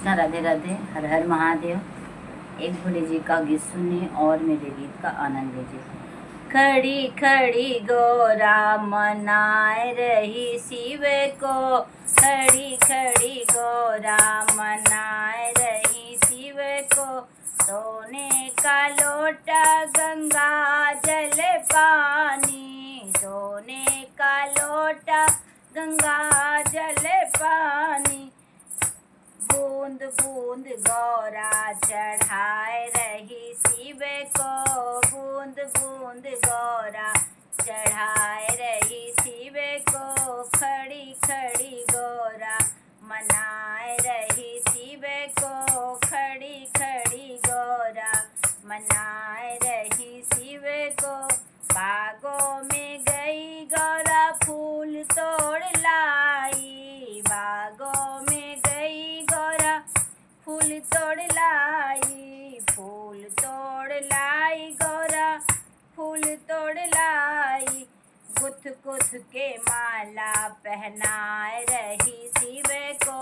कृष्णा, राधे राधे, हर हर महादेव। एक भोले जी का गीत सुनिए और मेरे गीत का आनंद लीजिए। खड़ी खड़ी गौरा मनाए रही शिव को, खड़ी खड़ी गौरा मनाए रही शिव को। सोने का लोटा गंगा जल पानी, सोने का लोटा गंगा जल पानी। बूंद बूंद गौरा चढ़ाए रही शिव को, बूंद बूंद गौरा चढ़ाए रही शिव को। खड़ी खड़ी गौरा मनाए रही शिव को, खड़ी खड़ी गौरा मनाए रही शिव को। बागों में गई गौरा फूल तोड़ लाई, बागों में गई गौरा फूल तोड़ लाई, फूल तोड़ लाई गौरा फूल तोड़ लाई। गुथ गुथ के माला पहनाए रही शिव को,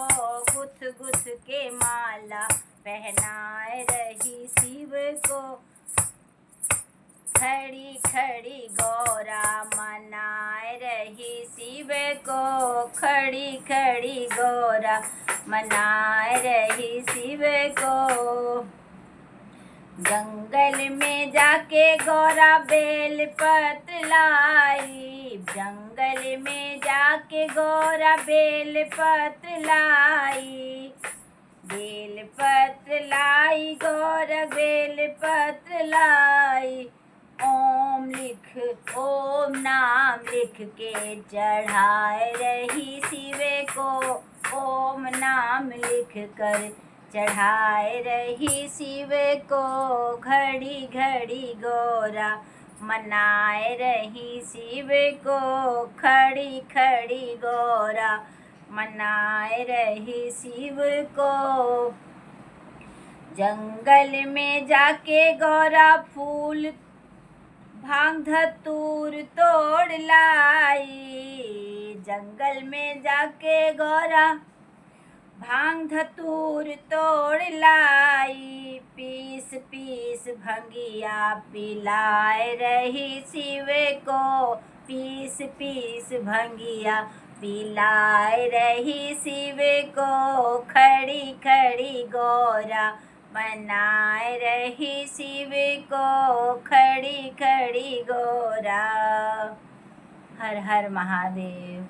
गुथ गुथ के माला पहनाए रही शिव को। खड़ी खड़ी गौरा मनाए रही शिव को, खड़ी खड़ी गौरा मनाए रही शिव को। जंगल में जाके गौरा बेल पत्र लाई, जंगल में जाके गौरा बेल पत्र लाई, बेल पत्र लाई गौरा बेल पत्र लाई। ओम नाम लिख के चढ़ाए रही शिव को, ओम नाम लिख कर चढ़ाए रही शिव को। घड़ी घड़ी गौरा मनाए रही शिव को, खड़ी खड़ी गौरा मनाए रही शिव को। जंगल में जाके गौरा फूल भांग धतूर तोड़ लाई, जंगल में जाके गौरा भांग धतूर तोड़ लाई। पीस पीस भंगिया पिलाए रही शिव को, पीस पीस भंगिया पिलाए रही शिव को। खड़ी खड़ी गौरा मनाए रही शिव को, खड़ी खड़ी गौरा। हर हर महादेव।